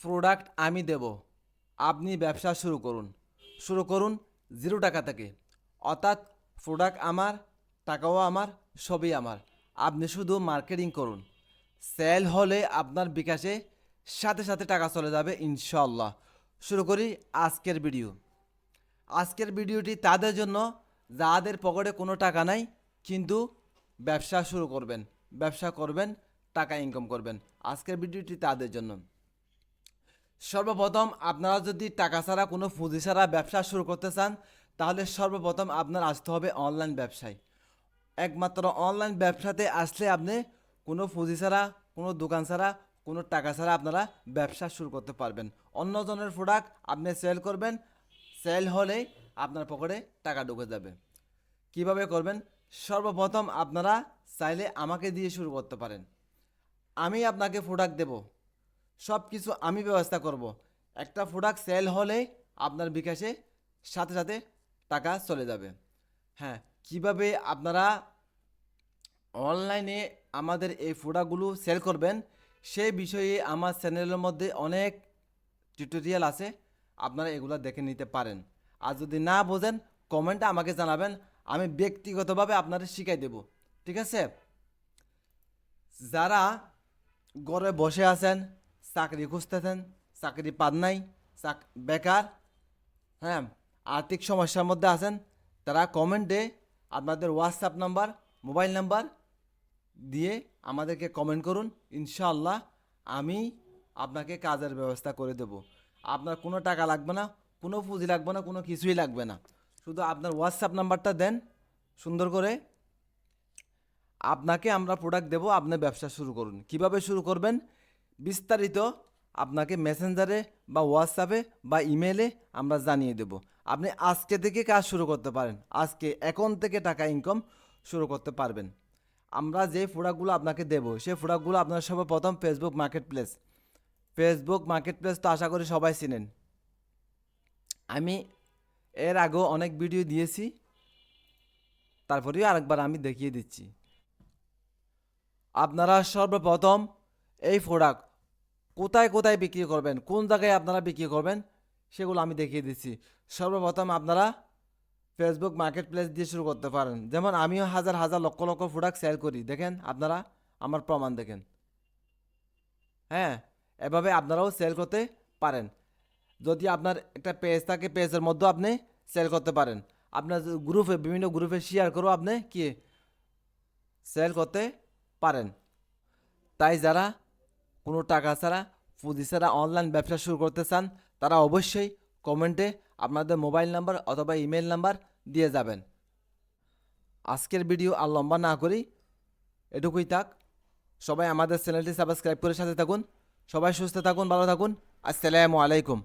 Product আমি দেব, আপনি ব্যবসা শুরু করুন 0 টাকা থেকে। অর্থাৎ প্রোডাক্ট আমার, টাকাও আমার, সবই আমার। আপনি শুধু মার্কেটিং করুন, সেল হলে আপনার বিকাশে সাথে সাথে টাকা চলে যাবে ইনশাল্লাহ। শুরু করি আজকের ভিডিও। আজকের ভিডিওটি তাদের জন্য যাদের পকেটে কোনো টাকা নাই কিন্তু ব্যবসা করবেন, টাকা ইনকাম করবেন। আজকের ভিডিওটি তাদের জন্য। সর্বপ্রথম আপনারা যদি টাকা ছাড়া কোনো পুঁজি ছাড়া ব্যবসা শুরু করতে চান, তাহলে সর্বপ্রথম আপনার আসতে হবে অনলাইন ব্যবসায়। একমাত্র অনলাইন ব্যবসাতে আসলে আপনি কোনো পুঁজি ছাড়া, কোনো দোকান ছাড়া, কোনো টাকা ছাড়া আপনারা ব্যবসা শুরু করতে পারবেন। অন্যজনের প্রোডাক্ট আপনি সেল করবেন, সেল হলেই আপনার পকেটে টাকা ঢুকে যাবে। কিভাবে করবেন? সর্বপ্রথম আপনারা চাইলে আমাকে দিয়ে শুরু করতে পারেন। আমি আপনাকে প্রোডাক্ট দেব, সব কিছু আমি ব্যবস্থা করব। একটা প্রোডাক্ট সেল হলে আপনার বিকাশে সাথে সাথে টাকা চলে যাবে। হ্যাঁ, কিভাবে আপনারা অনলাইনে আমাদের এই প্রোডাক্টগুলো সেল করবেন সেই বিষয়ে আমার চ্যানেলের মধ্যে অনেক টিউটোরিয়াল আছে, আপনারা এগুলো দেখে নিতে পারেন। আর যদি না বোঝেন কমেন্টে আমাকে জানাবেন, আমি ব্যক্তিগতভাবে আপনাদের শিখাই দেব। ঠিক আছে? যারা ঘরে বসে আছেন, চাকরি খুঁজতেছেন, চাকরি পান নাই, বেকার, হ্যাঁ, আর্থিক সমস্যার মধ্যে আছেন, তারা কমেন্টে আপনাদের হোয়াটসঅ্যাপ নাম্বার, মোবাইল নাম্বার দিয়ে আমাদেরকে কমেন্ট করুন। ইনশাআল্লাহ আমি আপনাকে কাজের ব্যবস্থা করে দেব। আপনার কোনো টাকা লাগবে না, কোনো পুঁজি লাগবে না, কোনো কিছুই লাগবে না। শুধু আপনার হোয়াটসঅ্যাপ নাম্বারটা দেন সুন্দর করে, আপনাকে আমরা প্রোডাক্ট দেব, আপনি ব্যবসা শুরু করুন। কিভাবে শুরু করবেন বিস্তারিত আপনাকে মেসেঞ্জারে বা হোয়াটসঅ্যাপে বা ইমেলে আমরা জানিয়ে দেব। আপনি আজকে থেকে কাজ শুরু করতে পারেন, আজকে এখন থেকে টাকা ইনকাম শুরু করতে পারবেন। আমরা যে প্রোডাক্টগুলো আপনাকে দেব সেই প্রোডাক্টগুলো আপনার সর্বপ্রথম ফেসবুক মার্কেট প্লেস তো আশা করি সবাই চিনেন। আমি এর আগেও অনেক ভিডিও দিয়েছি, তারপরেও আরেকবার আমি দেখিয়ে দিচ্ছি। আপনারা সর্বপ্রথম এই প্রোডাক্ট কোথায় কোথায় বিক্রি করবেন, কোন জায়গায় আপনারা বিক্রি করবেন সেগুলো আমি দেখিয়ে দিচ্ছি। সর্বপ্রথম আপনারা ফেসবুক মার্কেট প্লেস দিয়ে শুরু করতে পারেন। যেমন আমিও হাজার হাজার লক্ষ লক্ষ প্রোডাক্ট সেল করি, দেখেন আপনারা আমার প্রমাণ দেখেন। হ্যাঁ, এভাবে আপনারাও সেল করতে পারেন। যদি আপনার একটা পেজ থাকে, পেজের মধ্যেও আপনি সেল করতে পারেন। আপনার গ্রুপে, বিভিন্ন গ্রুপে শেয়ার করেও আপনি কি সেল করতে পারেন। তাই যারা কোনো টাকা ছাড়া, পুঁজি ছাড়া অনলাইন ব্যবসা শুরু করতে চান, তারা অবশ্যই কমেন্টে আপনাদের মোবাইল নাম্বার অথবা ইমেল নাম্বার দিয়ে যাবেন। আজকের ভিডিও আর লম্বা না করি, এটুকুই থাক। সবাই আমাদের চ্যানেলটি সাবস্ক্রাইব করে সাথে থাকুন। সবাই সুস্থ থাকুন, ভালো থাকুন। আসসালামু আলাইকুম।